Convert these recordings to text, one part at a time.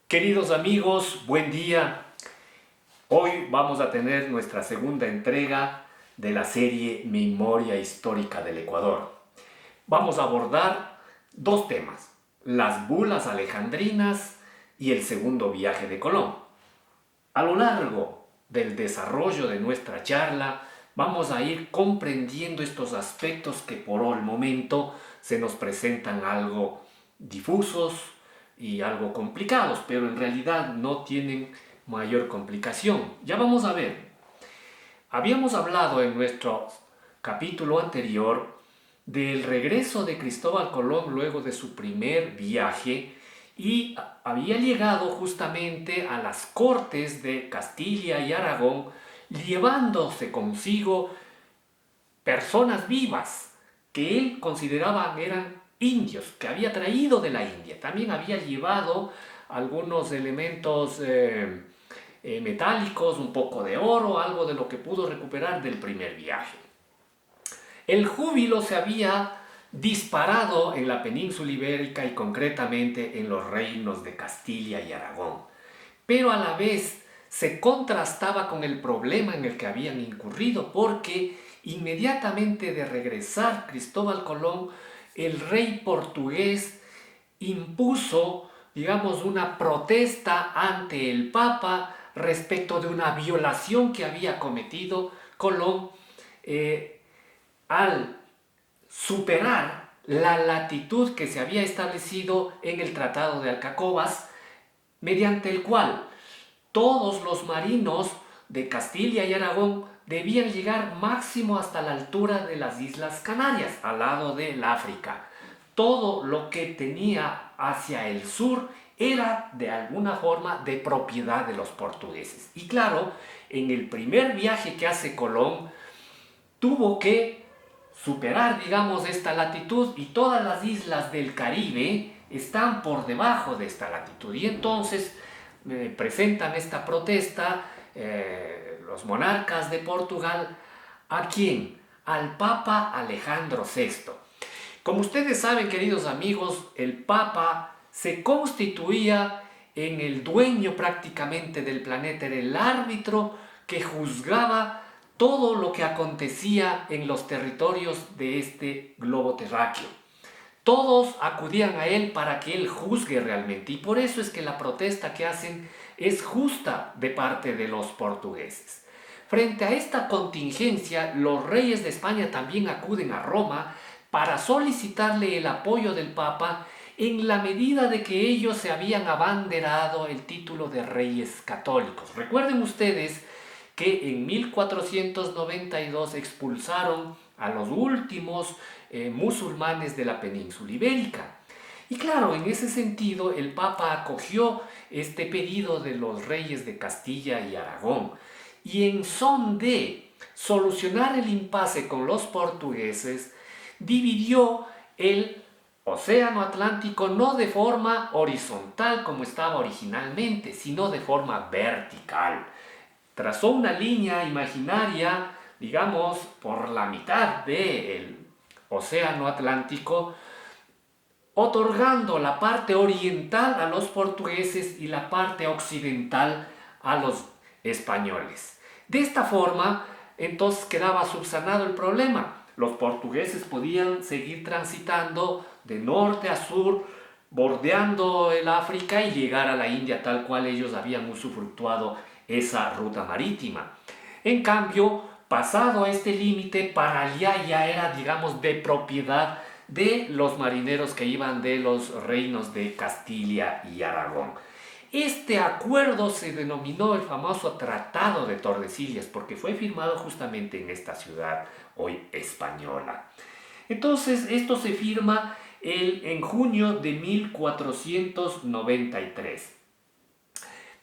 Queridos amigos, buen día. Hoy vamos a tener nuestra segunda entrega de la serie Memoria Histórica del Ecuador. Vamos a abordar dos temas, las bulas alejandrinas y el segundo viaje de Colón. A lo largo del desarrollo de nuestra charla, vamos a ir comprendiendo estos aspectos que por el momento se nos presentan algo difusos y algo complicados, pero en realidad no tienen mayor complicación. Ya vamos a ver. Habíamos hablado en nuestro capítulo anterior del regreso de Cristóbal Colón luego de su primer viaje y había llegado justamente a las cortes de Castilla y Aragón llevándose consigo personas vivas que él consideraba eran indios, que había traído de la India. También había llevado algunos elementos metálicos, un poco de oro, algo de lo que pudo recuperar del primer viaje. El júbilo se había disparado en la península ibérica y concretamente en los reinos de Castilla y Aragón, pero a la vez se contrastaba con el problema en el que habían incurrido porque inmediatamente de regresar Cristóbal Colón, el rey portugués impuso, digamos, una protesta ante el Papa respecto de una violación que había cometido Colón al superar la latitud que se había establecido en el Tratado de Alcacobas, mediante el cual todos los marinos de Castilla y Aragón debían llegar máximo hasta la altura de las Islas Canarias, al lado del África. Todo lo que tenía hacia el sur era de alguna forma de propiedad de los portugueses. Y claro, en el primer viaje que hace Colón, tuvo que superar, digamos, esta latitud y todas las islas del Caribe están por debajo de esta latitud. Y entonces presentan esta protesta los monarcas de Portugal. ¿A quién? Al Papa Alejandro VI. Como ustedes saben, queridos amigos, el Papa se constituía en el dueño prácticamente del planeta, era el árbitro que juzgaba todo lo que acontecía en los territorios de este globo terráqueo. Todos acudían a él para que él juzgue realmente, y por eso es que la protesta que hacen es justa de parte de los portugueses. Frente a esta contingencia, los reyes de España también acuden a Roma para solicitarle el apoyo del Papa en la medida de que ellos se habían abanderado el título de reyes católicos. Recuerden ustedes que en 1492 expulsaron a los últimos musulmanes de la península ibérica. Y claro, en ese sentido el Papa acogió este pedido de los reyes de Castilla y Aragón y en son de solucionar el impasse con los portugueses, dividió el Océano Atlántico no de forma horizontal como estaba originalmente, sino de forma vertical. Trazó una línea imaginaria, digamos, por la mitad del Océano Atlántico, otorgando la parte oriental a los portugueses y la parte occidental a los españoles. De esta forma, entonces quedaba subsanado el problema. Los portugueses podían seguir transitando de norte a sur, bordeando el África y llegar a la India tal cual ellos habían usufructuado esa ruta marítima. En cambio, pasado este límite, para allá ya era, digamos, de propiedad de los marineros que iban de los reinos de Castilla y Aragón. Este acuerdo se denominó el famoso Tratado de Tordesillas porque fue firmado justamente en esta ciudad hoy española. Entonces, esto se firma en junio de 1493.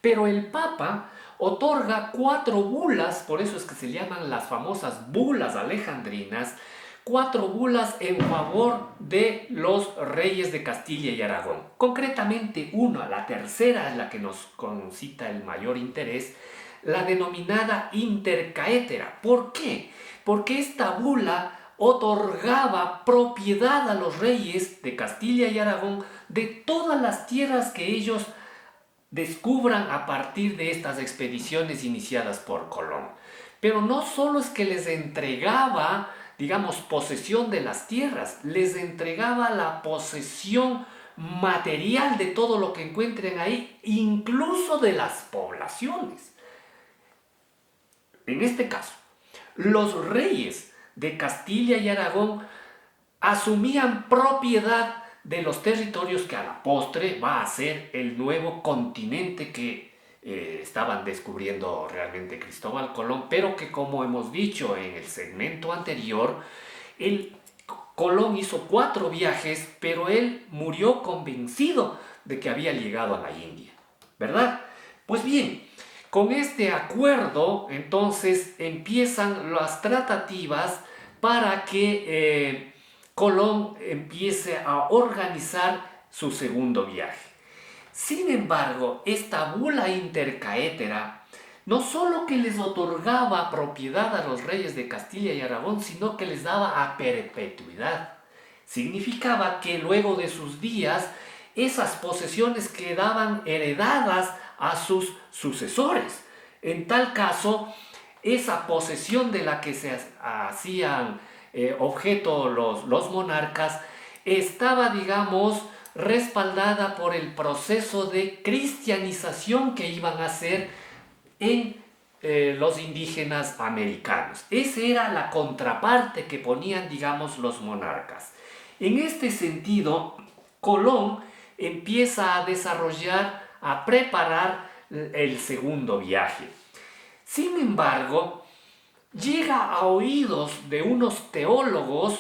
Pero el Papa otorga 4 bulas, por eso es que se llaman las famosas bulas alejandrinas, 4 bulas en favor de los reyes de Castilla y Aragón. Concretamente una, la tercera es la que nos concita el mayor interés, la denominada intercaetera. ¿Por qué? Porque esta bula otorgaba propiedad a los reyes de Castilla y Aragón de todas las tierras que ellos descubran a partir de estas expediciones iniciadas por Colón. Pero no solo es que les entregaba, digamos, posesión de las tierras, les entregaba la posesión material de todo lo que encuentren ahí, incluso de las poblaciones. En este caso, los reyes de Castilla y Aragón asumían propiedad de los territorios que a la postre va a ser el nuevo continente que estaban descubriendo realmente Cristóbal Colón, pero que, como hemos dicho en el segmento anterior, Colón hizo 4 viajes, pero él murió convencido de que había llegado a la India, ¿verdad? Pues bien, con este acuerdo, entonces, empiezan las tratativas para que Colón empiece a organizar su segundo viaje. Sin embargo, esta bula intercaetera no solo que les otorgaba propiedad a los reyes de Castilla y Aragón, sino que les daba a perpetuidad. Significaba que luego de sus días, esas posesiones quedaban heredadas a sus sucesores. En tal caso, esa posesión de la que se hacían objeto los monarcas estaba, digamos, respaldada por el proceso de cristianización que iban a hacer en los indígenas americanos. Esa era la contraparte que ponían, digamos, los monarcas. En este sentido, Colón empieza a desarrollar, a preparar el segundo viaje. Sin embargo, llega a oídos de unos teólogos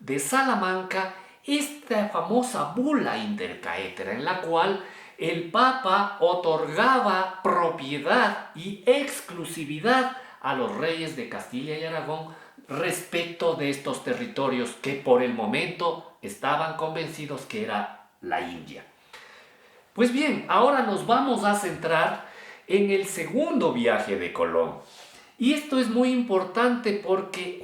de Salamanca esta famosa bula intercaetera, en la cual el Papa otorgaba propiedad y exclusividad a los reyes de Castilla y Aragón respecto de estos territorios que por el momento estaban convencidos que era la India. Pues bien, ahora nos vamos a centrar en el segundo viaje de Colón. Y esto es muy importante porque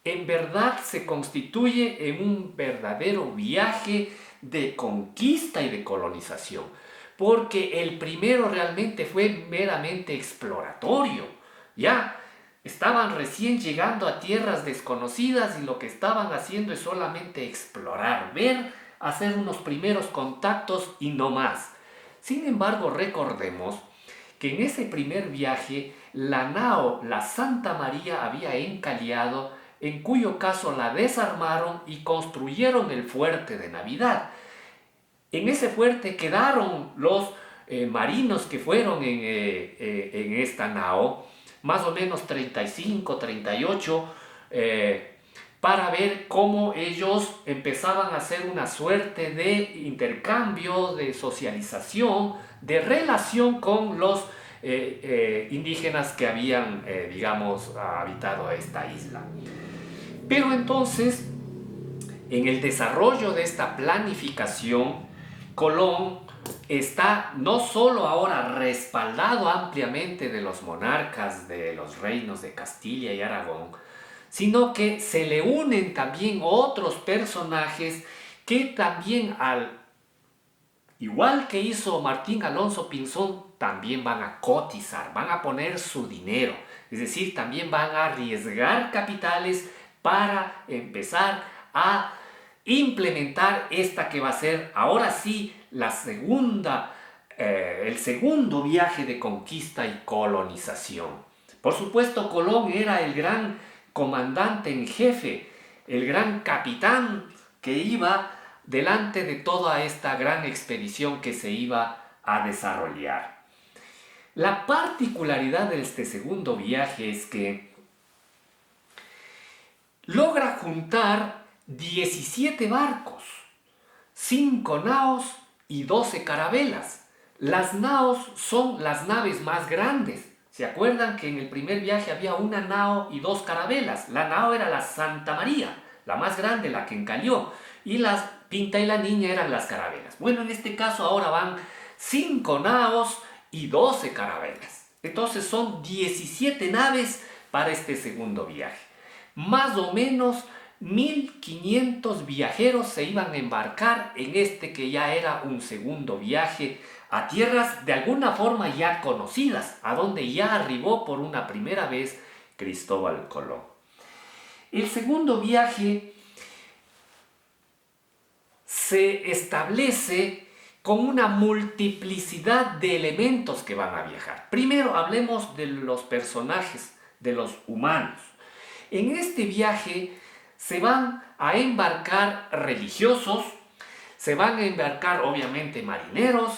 en verdad se constituye en un verdadero viaje de conquista y de colonización, porque el primero realmente fue meramente exploratorio. Ya estaban recién llegando a tierras desconocidas y lo que estaban haciendo es solamente explorar, ver, hacer unos primeros contactos y no más. Sin embargo, recordemos que en ese primer viaje la nao, la Santa María, había encallado, en cuyo caso la desarmaron y construyeron el fuerte de Navidad. En ese fuerte quedaron los marinos que fueron en esta nao, más o menos 35, 38, para ver cómo ellos empezaban a hacer una suerte de intercambio, de socialización, de relación con los indígenas que habían, digamos, habitado esta isla. Pero entonces, en el desarrollo de esta planificación, Colón está no solo ahora respaldado ampliamente de los monarcas de los reinos de Castilla y Aragón, sino que se le unen también otros personajes que también, igual que hizo Martín Alonso Pinzón, también van a cotizar, van a poner su dinero, es decir, también van a arriesgar capitales para empezar a implementar esta que va a ser ahora sí el segundo viaje de conquista y colonización. Por supuesto, Colón era el gran comandante en jefe, el gran capitán que iba delante de toda esta gran expedición que se iba a desarrollar. La particularidad de este segundo viaje es que logra juntar 17 barcos, 5 naos y 12 carabelas. Las naos son las naves más grandes. ¿Se acuerdan que en el primer viaje había una nao y 2 carabelas? La nao era la Santa María, la más grande, la que encalló, y la Pinta y la Niña eran las carabelas. Bueno, en este caso ahora van 5 naos y 12 carabelas. Entonces son 17 naves para este segundo viaje. Más o menos 1.500 viajeros se iban a embarcar en este que ya era un segundo viaje a tierras de alguna forma ya conocidas, a donde ya arribó por una primera vez Cristóbal Colón. El segundo viaje se establece con una multiplicidad de elementos que van a viajar. Primero hablemos de los personajes, de los humanos. En este viaje se van a embarcar religiosos, se van a embarcar obviamente marineros,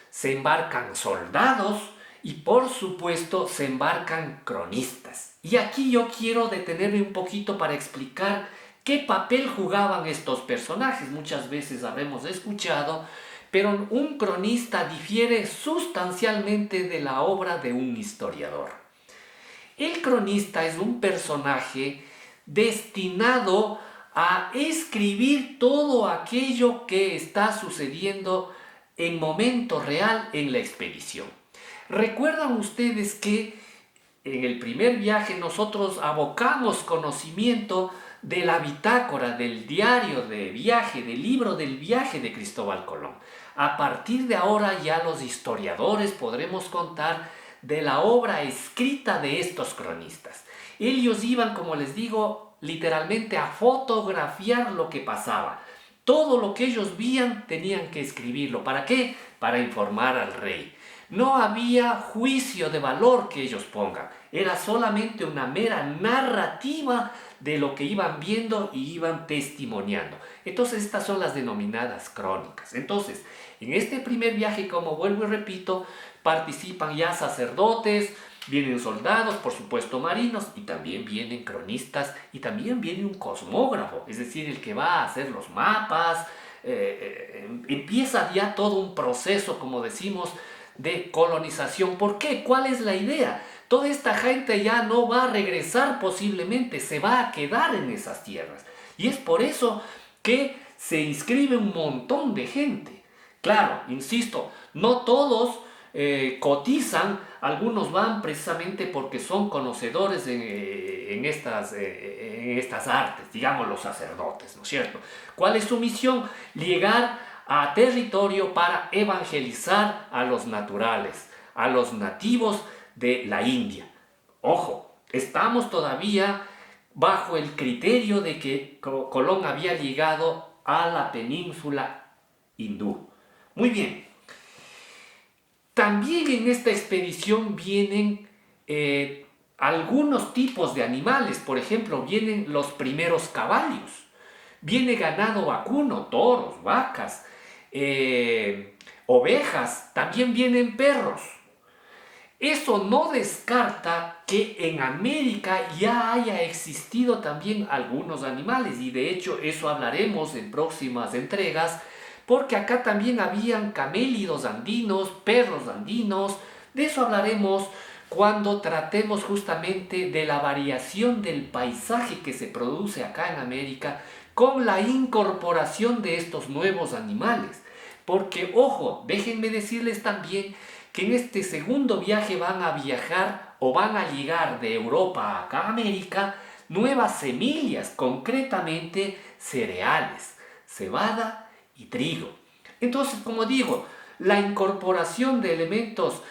se embarcan soldados y por supuesto se embarcan cronistas. Y aquí yo quiero detenerme un poquito para explicar qué papel jugaban estos personajes. Muchas veces habremos escuchado, pero un cronista difiere sustancialmente de la obra de un historiador. El cronista es un personaje destinado a escribir todo aquello que está sucediendo en momento real en la expedición. ¿Recuerdan ustedes que en el primer viaje nosotros abocamos conocimiento de la bitácora, del diario de viaje, del libro del viaje de Cristóbal Colón? A partir de ahora ya los historiadores podremos contar de la obra escrita de estos cronistas. Ellos iban, como les digo, literalmente a fotografiar lo que pasaba. Todo lo que ellos veían tenían que escribirlo. ¿Para qué? Para informar al rey. No había juicio de valor que ellos pongan. Era solamente una mera narrativa de lo que iban viendo y iban testimoniando. Entonces estas son las denominadas crónicas. Entonces, en este primer viaje, como vuelvo y repito, participan ya sacerdotes, vienen soldados, por supuesto marinos, y también vienen cronistas, y también viene un cosmógrafo, es decir, el que va a hacer los mapas. Empieza ya todo un proceso, como decimos, de colonización. ¿Por qué? ¿Cuál es la idea? Toda esta gente ya no va a regresar posiblemente, se va a quedar en esas tierras. Y es por eso que se inscribe un montón de gente. Claro, insisto, no todos cotizan, algunos van precisamente porque son conocedores en estas artes, digamos los sacerdotes, ¿no es cierto? ¿Cuál es su misión? Llegar a territorio para evangelizar a los naturales, a los nativos de la India. Ojo, estamos todavía bajo el criterio de que Colón había llegado a la península hindú. Muy bien. También en esta expedición vienen algunos tipos de animales. Por ejemplo, vienen los primeros caballos. Viene ganado vacuno, toros, vacas, ovejas. También vienen perros. Eso no descarta que en América ya haya existido también algunos animales. Y de hecho eso hablaremos en próximas entregas, porque acá también habían camélidos andinos, perros andinos. De eso hablaremos cuando tratemos justamente de la variación del paisaje que se produce acá en América con la incorporación de estos nuevos animales. Porque, ojo, déjenme decirles también que en este segundo viaje van a viajar o van a llegar de Europa acá a América nuevas semillas, concretamente cereales, cebada y trigo. Entonces, como digo, la incorporación de elementos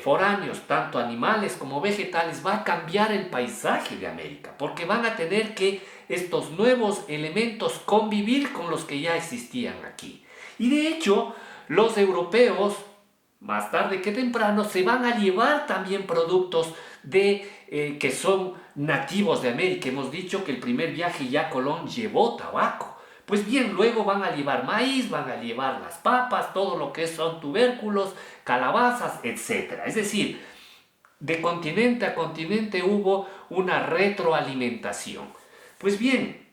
foráneos, tanto animales como vegetales, va a cambiar el paisaje de América, porque van a tener que estos nuevos elementos convivir con los que ya existían aquí. Y de hecho, los europeos, más tarde que temprano, se van a llevar también productos que son nativos de América. Hemos dicho que el primer viaje ya Colón llevó tabaco. Pues bien, luego van a llevar maíz, van a llevar las papas, todo lo que son tubérculos, calabazas, etc. Es decir, de continente a continente hubo una retroalimentación. Pues bien,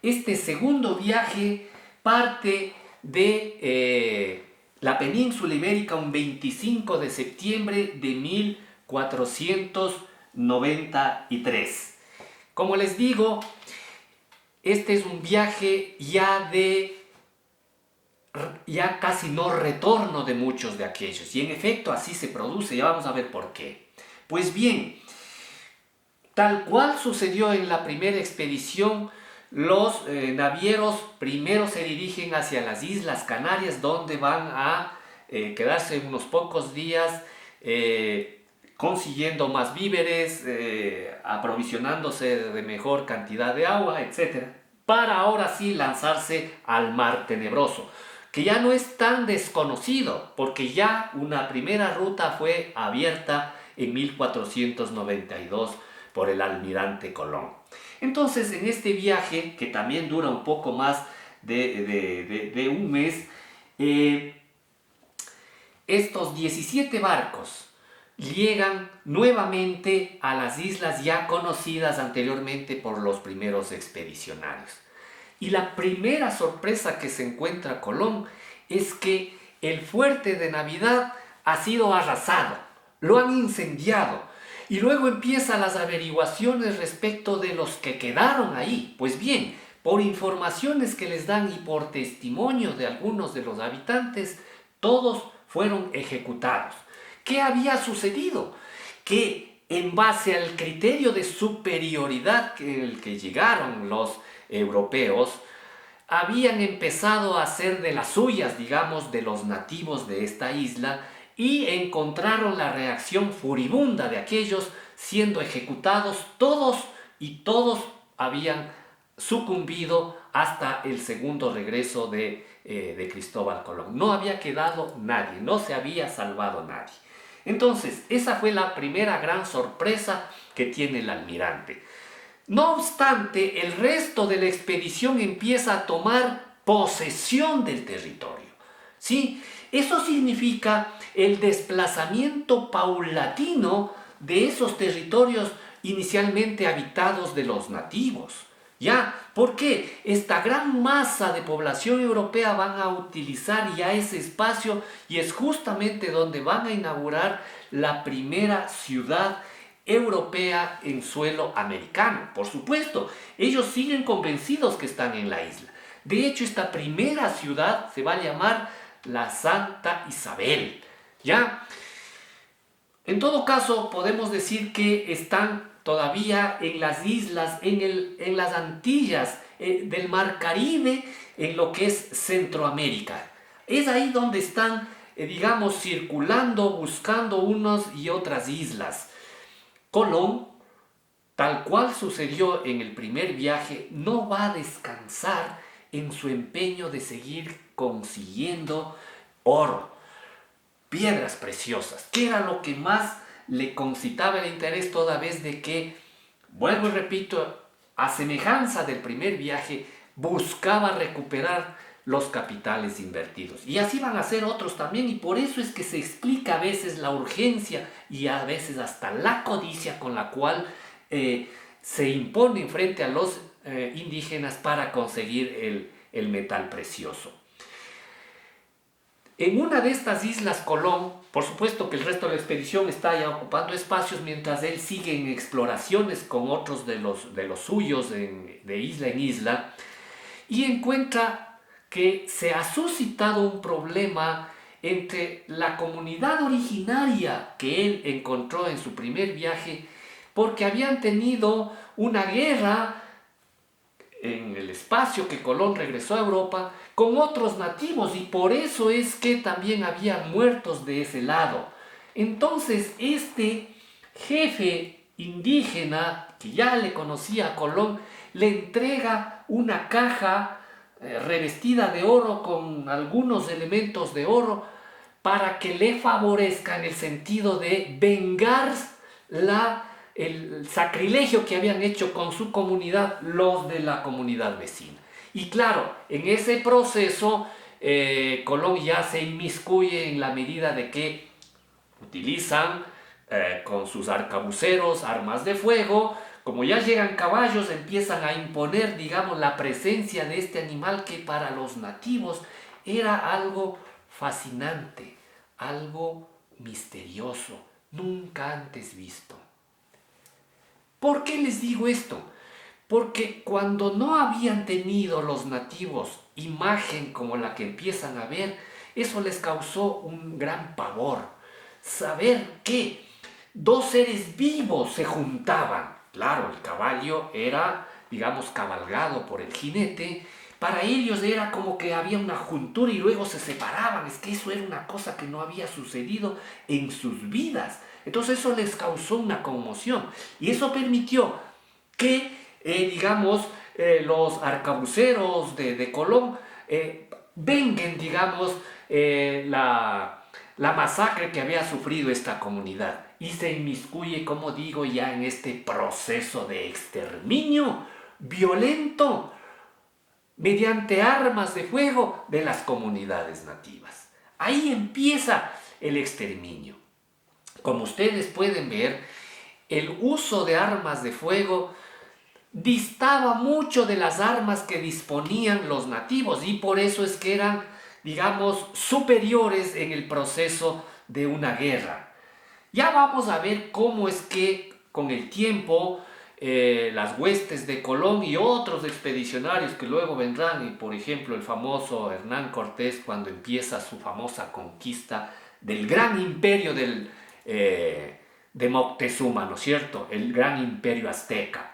este segundo viaje parte de la península ibérica un 25 de septiembre de 1493. Como les digo, este es un viaje ya casi no retorno de muchos de aquellos. Y en efecto así se produce. Ya vamos a ver por qué. Pues bien, Tal cual sucedió en la primera expedición, los navieros primero se dirigen hacia las Islas Canarias, donde van a quedarse unos pocos días consiguiendo más víveres, aprovisionándose de mejor cantidad de agua, etcétera, para ahora sí lanzarse al Mar Tenebroso, que ya no es tan desconocido, porque ya una primera ruta fue abierta en 1492 por el almirante Colón. Entonces, en este viaje, que también dura un poco más de un mes, estos 17 barcos llegan nuevamente a las islas ya conocidas anteriormente por los primeros expedicionarios. Y la primera sorpresa que se encuentra Colón es que el fuerte de Navidad ha sido arrasado, lo han incendiado. Y luego empiezan las averiguaciones respecto de los que quedaron ahí. Pues bien, por informaciones que les dan y por testimonio de algunos de los habitantes, todos fueron ejecutados. ¿Qué había sucedido? Que en base al criterio de superioridad que el que llegaron los europeos, habían empezado a hacer de las suyas, digamos, de los nativos de esta isla, y encontraron la reacción furibunda de aquellos siendo ejecutados todos, y todos habían sucumbido hasta el segundo regreso de Cristóbal Colón. No había quedado nadie, no se había salvado nadie. Entonces, esa fue la primera gran sorpresa que tiene el almirante. No obstante, el resto de la expedición empieza a tomar posesión del territorio. ¿Sí? Eso significa el desplazamiento paulatino de esos territorios inicialmente habitados de los nativos. ¿Ya? Porque esta gran masa de población europea van a utilizar ya ese espacio, y es justamente donde van a inaugurar la primera ciudad europea en suelo americano. Por supuesto, ellos siguen convencidos que están en la isla. De hecho, esta primera ciudad se va a llamar la Santa Isabel. ¿Ya? En todo caso, podemos decir que están todavía en las islas, en las Antillas del Mar Caribe, en lo que es Centroamérica. Es ahí donde están, digamos, circulando, buscando unas y otras islas. Colón, tal cual sucedió en el primer viaje, no va a descansar en su empeño de seguir consiguiendo oro, piedras preciosas, que era lo que más le concitaba el interés, toda vez de que, vuelvo y repito, a semejanza del primer viaje, buscaba recuperar los capitales invertidos. Y así van a ser otros también, y por eso es que se explica a veces la urgencia y a veces hasta la codicia con la cual se imponen frente a los indígenas para conseguir el metal precioso. En una de estas islas Colón, por supuesto que el resto de la expedición está ya ocupando espacios mientras él sigue en exploraciones con otros de los suyos de isla en isla, y encuentra que se ha suscitado un problema entre la comunidad originaria que él encontró en su primer viaje, porque habían tenido una guerra en el espacio que Colón regresó a Europa con otros nativos, y por eso es que también había muertos de ese lado. Entonces este jefe indígena que ya le conocía a Colón le entrega una caja revestida de oro con algunos elementos de oro para que le favorezca en el sentido de vengar el sacrilegio que habían hecho con su comunidad los de la comunidad vecina. Y claro, en ese proceso Colón ya se inmiscuye en la medida de que utilizan con sus arcabuceros armas de fuego. Como ya llegan caballos, empiezan a imponer, digamos, la presencia de este animal que para los nativos era algo fascinante, algo misterioso, nunca antes visto. ¿Por qué les digo esto? Porque cuando no habían tenido los nativos imagen como la que empiezan a ver, eso les causó un gran pavor. Saber que dos seres vivos se juntaban. Claro, el caballo era, digamos, cabalgado por el jinete. Para ellos era como que había una juntura y luego se separaban. Es que eso era una cosa que no había sucedido en sus vidas. Entonces eso les causó una conmoción. Y eso permitió que, digamos, los arcabuceros de Colón vengan, digamos, la masacre que había sufrido esta comunidad y se inmiscuye, como digo, ya en este proceso de exterminio violento mediante armas de fuego de las comunidades nativas. Ahí empieza el exterminio. Como ustedes pueden ver, el uso de armas de fuego distaba mucho de las armas que disponían los nativos y por eso es que eran, digamos, superiores en el proceso de una guerra. Ya vamos a ver cómo es que con el tiempo las huestes de Colón y otros expedicionarios que luego vendrán, y por ejemplo el famoso Hernán Cortés cuando empieza su famosa conquista del gran imperio de Moctezuma, ¿no es cierto? El gran imperio azteca.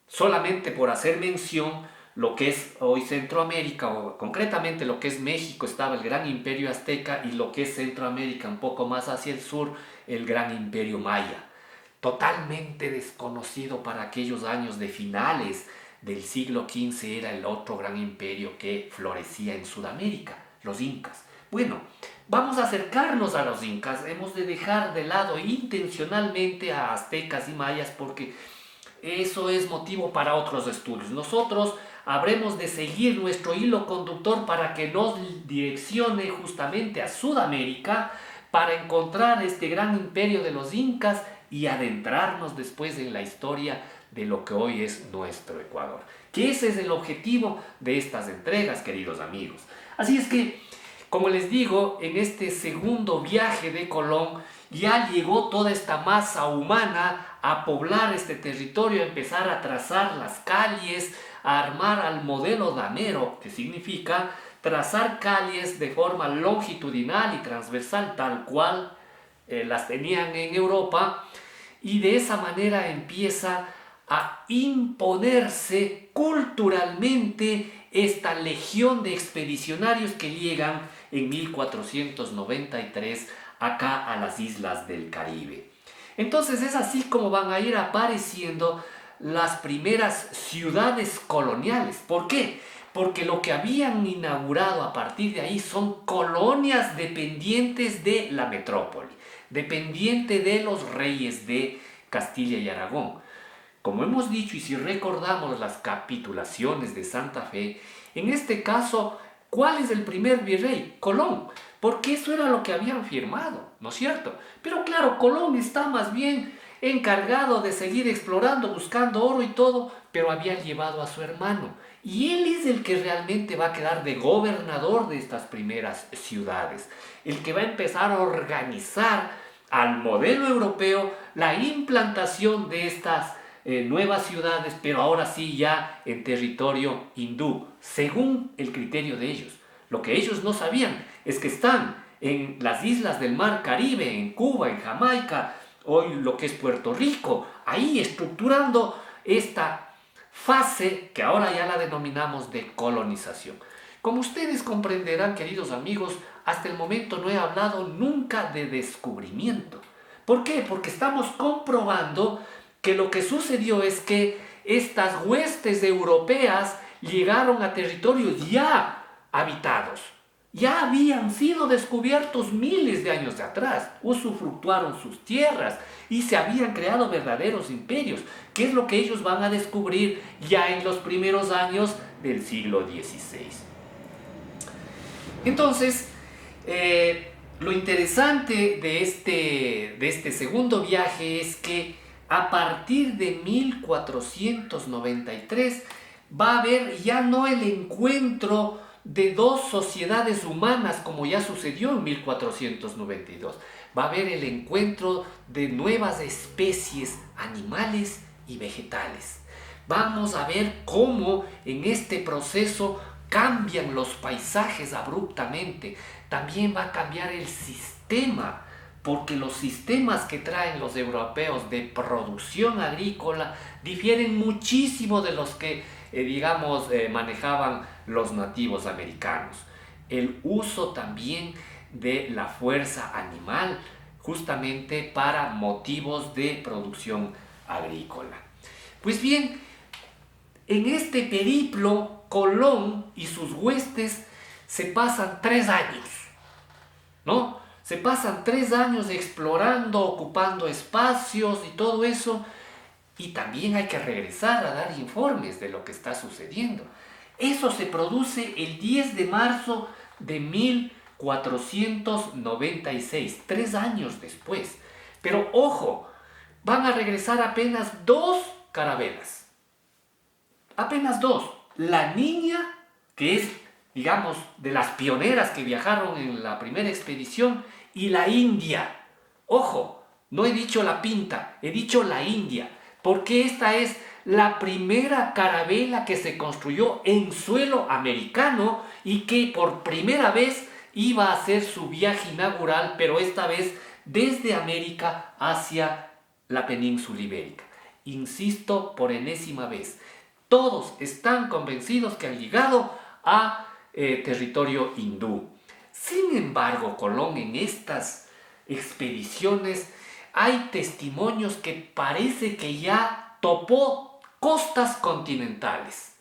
Solamente por hacer mención, lo que es hoy Centroamérica, o concretamente lo que es México, estaba el gran imperio azteca, y lo que es Centroamérica, un poco más hacia el sur, el gran imperio maya. Totalmente desconocido para aquellos años de finales del siglo XV, era el otro gran imperio que florecía en Sudamérica, los incas. Bueno, vamos a acercarnos a los incas. Hemos de dejar de lado intencionalmente a aztecas y mayas porque eso es motivo para otros estudios. Nosotros habremos de seguir nuestro hilo conductor para que nos direccione justamente a Sudamérica para encontrar este gran imperio de los incas y adentrarnos después en la historia de lo que hoy es nuestro Ecuador. Que ese es el objetivo de estas entregas, queridos amigos. Así es que, como les digo, en este segundo viaje de Colón ya llegó toda esta masa humana a poblar este territorio, a empezar a trazar las calles, a armar al modelo danero, que significa trazar calles de forma longitudinal y transversal, tal cual las tenían en Europa, y de esa manera empieza a imponerse culturalmente esta legión de expedicionarios que llegan en 1493 acá a las islas del Caribe. Entonces es así como van a ir apareciendo las primeras ciudades coloniales. ¿Por qué? Porque lo que habían inaugurado a partir de ahí son colonias dependientes de la metrópoli, dependiente de los reyes de Castilla y Aragón. Como hemos dicho, y si recordamos las capitulaciones de Santa Fe, en este caso, ¿cuál es el primer virrey? Colón, porque eso era lo que habían firmado, ¿no es cierto? Pero claro, Colón está más bien encargado de seguir explorando, buscando oro y todo, pero había llevado a su hermano. Y él es el que realmente va a quedar de gobernador de estas primeras ciudades, el que va a empezar a organizar al modelo europeo la implantación de estas nuevas ciudades, pero ahora sí ya en territorio hindú, según el criterio de ellos. Lo que ellos no sabían es que están en las islas del Mar Caribe, en Cuba, en Jamaica, hoy lo que es Puerto Rico, ahí estructurando esta fase que ahora ya la denominamos de colonización. Como ustedes comprenderán, queridos amigos, hasta el momento no he hablado nunca de descubrimiento. ¿Por qué? Porque estamos comprobando que lo que sucedió es que estas huestes europeas llegaron a territorios ya habitados. Ya habían sido descubiertos miles de años de atrás, usufructuaron sus tierras y se habían creado verdaderos imperios, que es lo que ellos van a descubrir ya en los primeros años del siglo XVI. Entonces, lo interesante de este segundo viaje es que a partir de 1493 va a haber ya no el encuentro de dos sociedades humanas como ya sucedió en 1492. Va a haber el encuentro de nuevas especies animales y vegetales. Vamos a ver cómo en este proceso cambian los paisajes abruptamente. También va a cambiar el sistema porque los sistemas que traen los europeos de producción agrícola difieren muchísimo de los que, manejaban los nativos americanos. El uso también de la fuerza animal, justamente para motivos de producción agrícola. Pues bien, en este periplo, Colón y sus huestes se pasan 3 años, ¿no? Se pasan 3 años explorando, ocupando espacios y todo eso, y también hay que regresar a dar informes de lo que está sucediendo. Eso se produce el 10 de marzo de 1496, 3 años después. Pero ojo, van a regresar apenas 2 carabelas. Apenas 2. La Niña, que es, digamos, de las pioneras que viajaron en la primera expedición, y la India. Ojo, no he dicho la Pinta, he dicho la India, porque esta es la primera carabela que se construyó en suelo americano y que por primera vez iba a hacer su viaje inaugural, pero esta vez desde América hacia la península ibérica. Insisto por enésima vez, todos están convencidos que han llegado a territorio hindú. Sin embargo, Colón en estas expediciones hay testimonios que parece que ya topó costas continentales.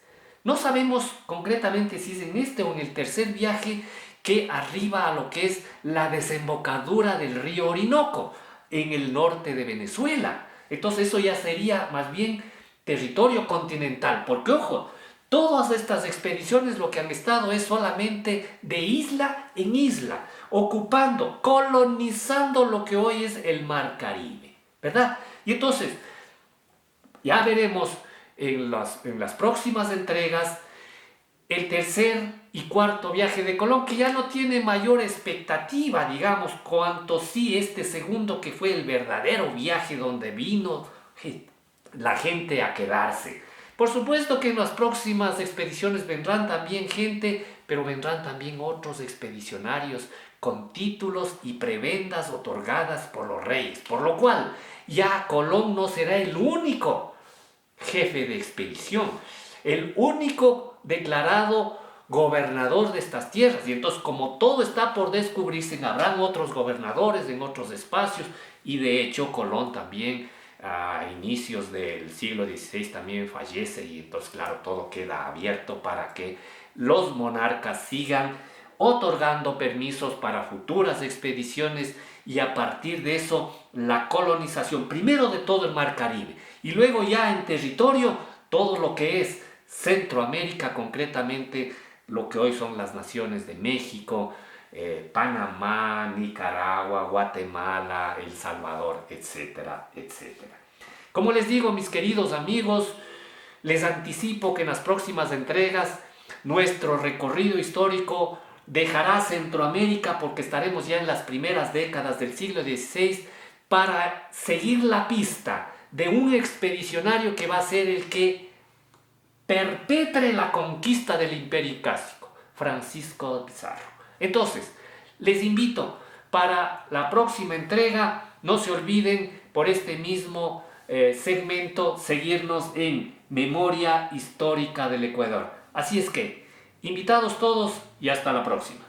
No sabemos concretamente si es en este o en el tercer viaje que arriba a lo que es la desembocadura del río Orinoco, en el norte de Venezuela. Entonces eso ya sería más bien territorio continental, porque ojo, todas estas expediciones lo que han estado es solamente de isla en isla, ocupando, colonizando lo que hoy es el Mar Caribe, ¿verdad? Y entonces, ya veremos en las próximas entregas el tercer y cuarto viaje de Colón, que ya no tiene mayor expectativa, digamos, cuanto sí este segundo, que fue el verdadero viaje donde vino la gente a quedarse. Por supuesto que en las próximas expediciones vendrán también gente, pero vendrán también otros expedicionarios con títulos y prebendas otorgadas por los reyes, por lo cual ya Colón no será el único jefe de expedición, el único declarado gobernador de estas tierras. Y entonces, como todo está por descubrirse, habrán otros gobernadores en otros espacios, y de hecho Colón también a inicios del siglo XVI también fallece, y entonces claro, todo queda abierto para que los monarcas sigan otorgando permisos para futuras expediciones, y a partir de eso la colonización primero de todo el Mar Caribe y luego ya en territorio todo lo que es Centroamérica, concretamente lo que hoy son las naciones de México, Panamá, Nicaragua, Guatemala, El Salvador, etcétera, etcétera. Como les digo, mis queridos amigos, les anticipo que en las próximas entregas nuestro recorrido histórico dejará Centroamérica, porque estaremos ya en las primeras décadas del siglo XVI para seguir la pista de un expedicionario que va a ser el que perpetre la conquista del Imperio Incásico, Francisco de Pizarro. Entonces, les invito para la próxima entrega, no se olviden por este mismo segmento seguirnos en Memoria Histórica del Ecuador. Así es que, invitados todos y hasta la próxima.